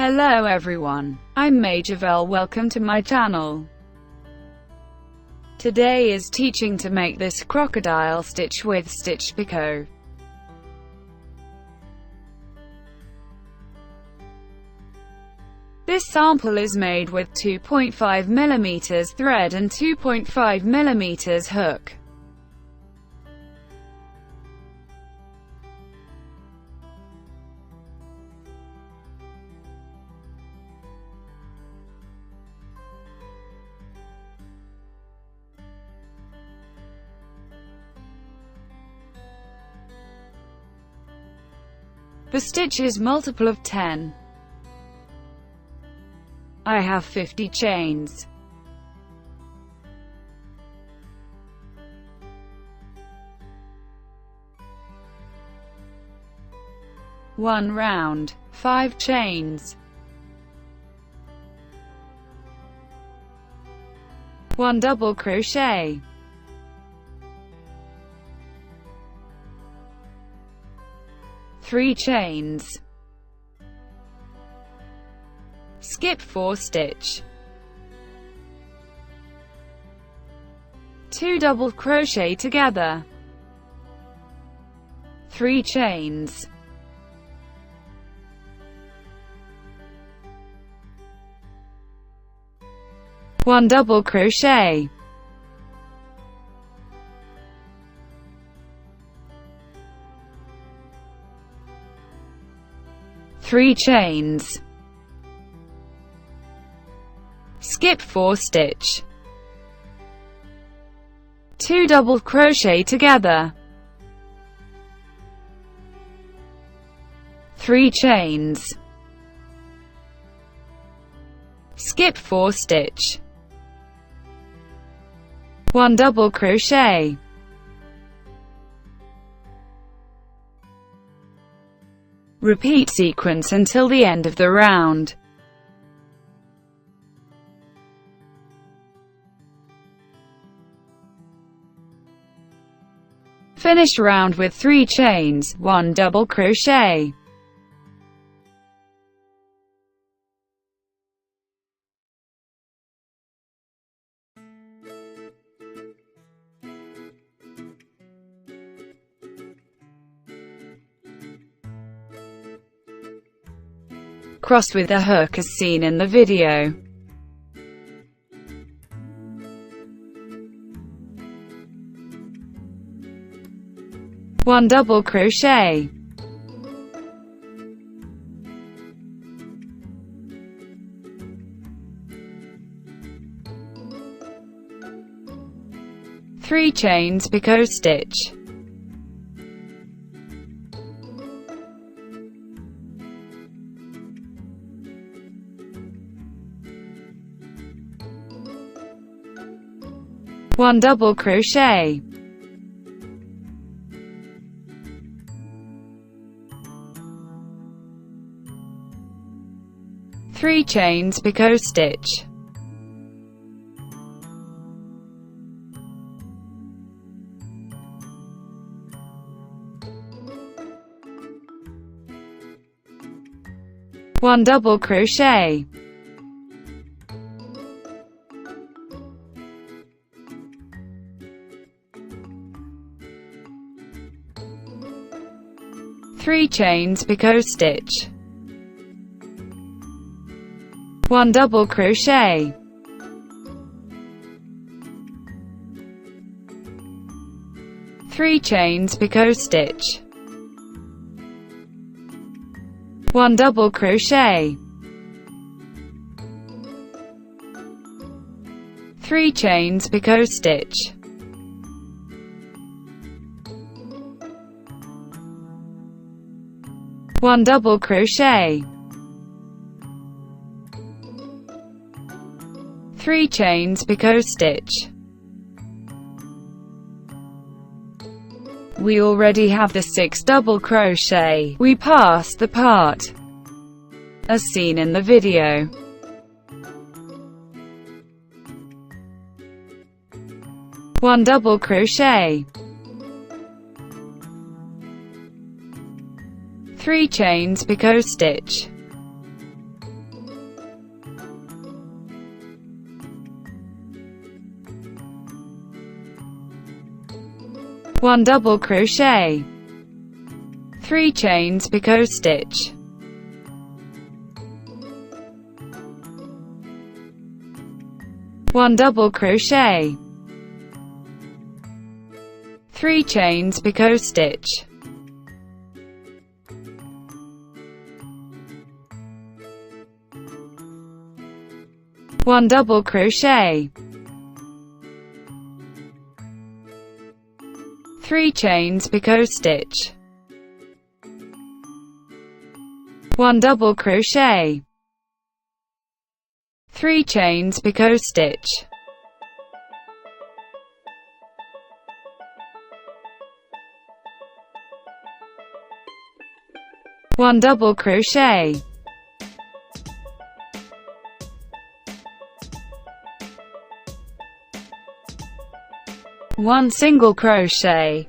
Hello everyone, I'm Majovel. Welcome to my channel. Today is teaching to make this crocodile stitch with stitched picot. This sample is made with 2.5 mm thread and 2.5 mm hook. The stitch is multiple of 10. I have 50 chains. One round, 5 chains. 1 double crochet. 3 chains. Skip 4 stitch. 2 double crochet together. 3 chains. 1 double crochet. 3 chains. Skip 4 stitch. 2 double crochet together. 3 chains. Skip 4 stitch. 1 double crochet. Repeat sequence until the end of the round. Finish round with 3 chains, 1 double crochet. Crossed with a hook as seen in the video. One double crochet. Three chains picot stitch. One double crochet. Three chains picot stitch. One double crochet. Three chains picot stitch. One double crochet. Three chains picot stitch. One double crochet. Three chains picot stitch. One double crochet. Three chains picot stitch. We already have the 6 double crochet. We passed the part as seen in the video. One double crochet. 3 chains picot stitch. 1 double crochet, 3 chains picot stitch, 1 double crochet, 3 chains picot stitch, 1 double crochet, 3 chains picot stitch, 1 double crochet, 3 chains picot stitch, 1 double crochet, 1 single crochet,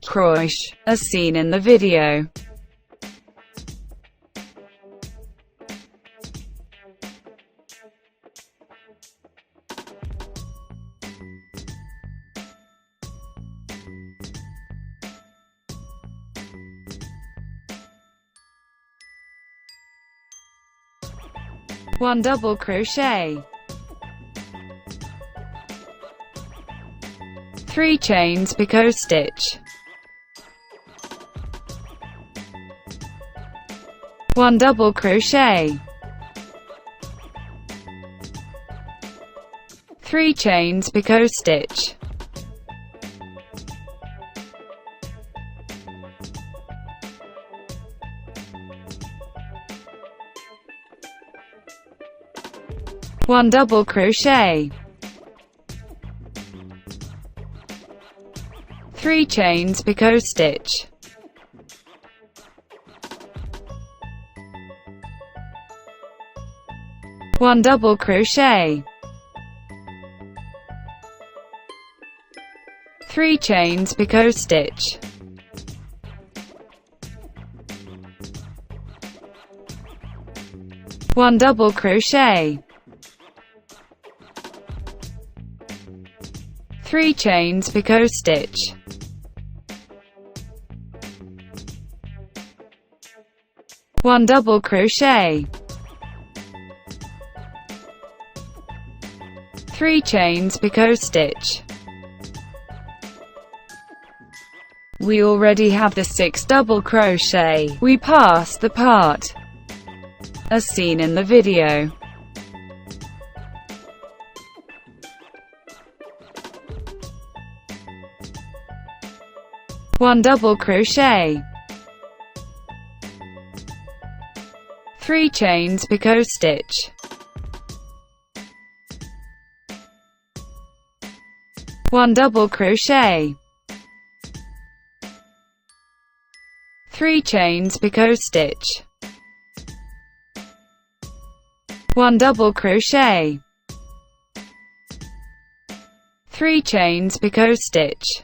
Cros, as seen in the video. One double crochet, 3 chains picot stitch, 1 double crochet, 3 chains picot stitch, 1 double crochet, 3 chains picot stitch, 1 double crochet, 3 chains picot stitch, 1 double crochet, 3 chains picot stitch, 1 double crochet, 3 chains picot stitch. We already have the 6 double crochet. We passed the part as seen in the video. One double crochet, 3 chains picot stitch, 1 double crochet, 3 chains picot stitch, 1 double crochet, 3 chains picot stitch,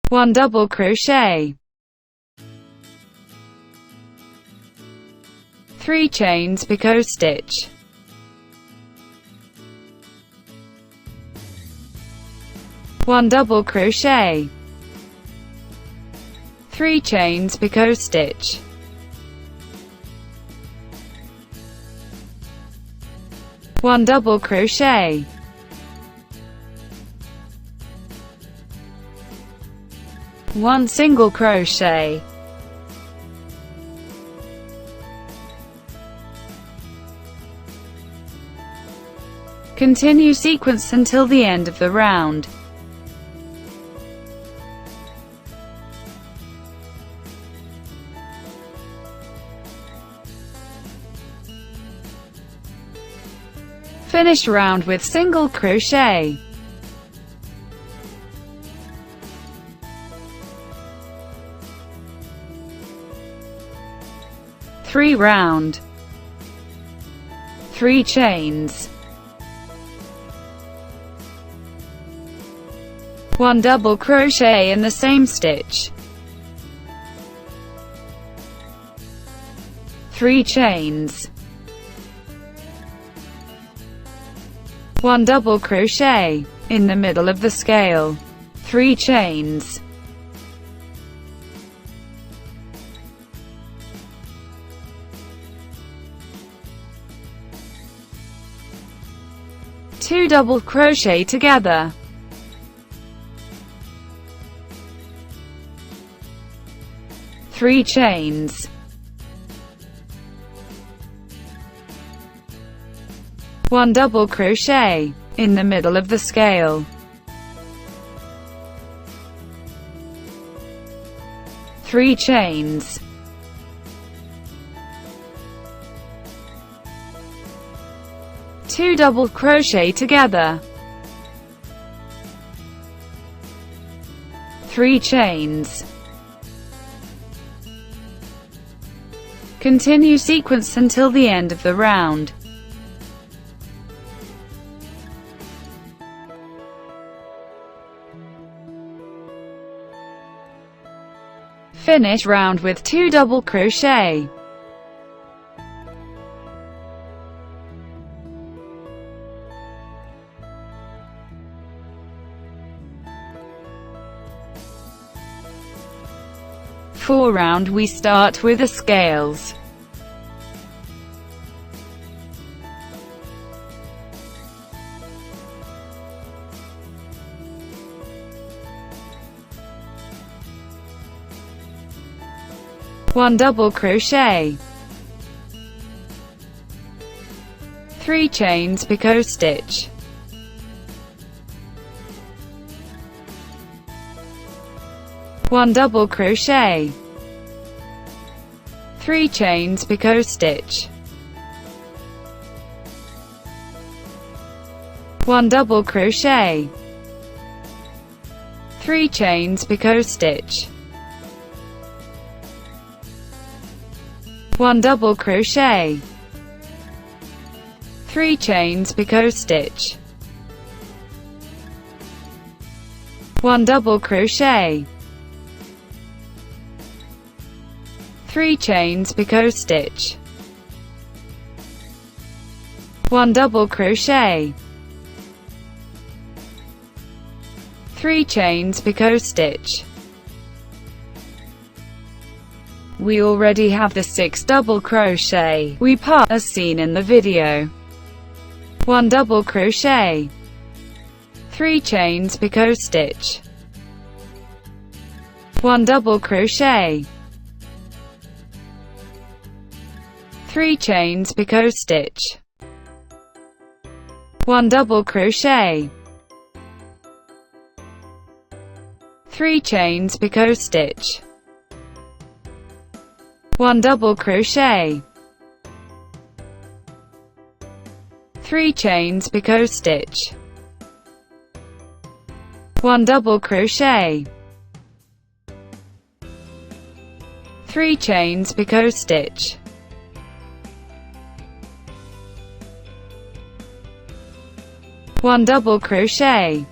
1 double crochet, 3 chains picot stitch, 1 double crochet, 3 chains picot stitch, 1 double crochet, 1 single crochet, continue sequence until the end of the round. Finish round with single crochet. Three round, 3 chains, 1 double crochet in the same stitch, 3 chains, 1 double crochet in the middle of the scale, 3 chains, 2 double crochet together, 3 chains, 1 double crochet in the middle of the scale, 3 chains, 2 double crochet together, 3 chains. Continue sequence until the end of the round. Finish round with 2 double crochet. For round we start with the scales. One double crochet, 3 chains picot stitch, 1 double crochet, 3 chains picot stitch, 1 double crochet, 3 chains picot stitch, 1 double crochet, 3 chains picot stitch, 1 double crochet, 3 chains picot stitch, 1 double crochet, 3 chains picot stitch. We already have the 6 double crochet we pass as seen in the video. 1 double crochet, 3 chains picot stitch, 1 double crochet, 3 chains picot stitch, 1 double crochet, 3 chains picot stitch, 1 double crochet, 3 chains picot stitch, 1 double crochet, 3 chains picot stitch, 1 double crochet,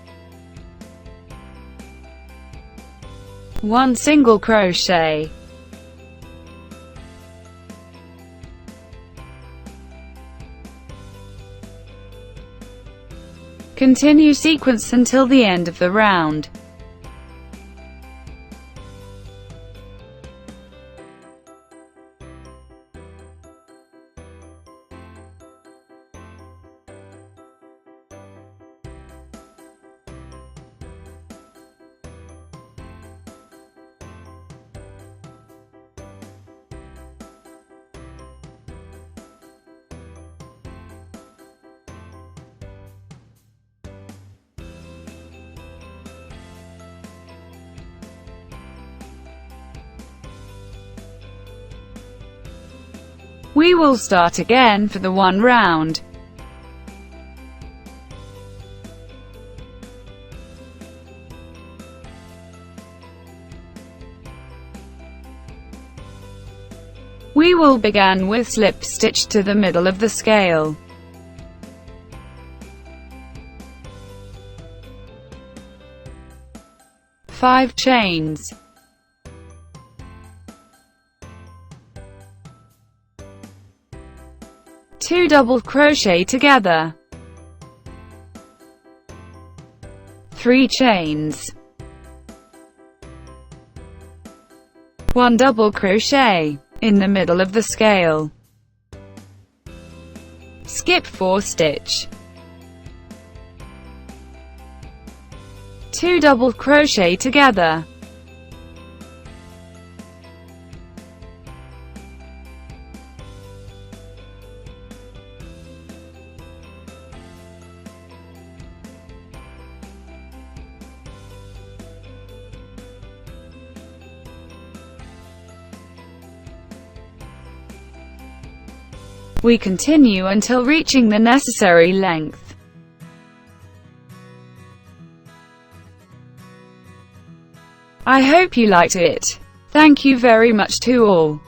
1 single crochet, continue sequence until the end of the round. We will start again for the 1 round. We will begin with slip stitch to the middle of the scale. 5 chains. Two double crochet together, 3 chains, 1 double crochet in the middle of the scale, skip 4 stitch, 2 double crochet together, we continue until reaching the necessary length. I hope you liked it. Thank you very much to all.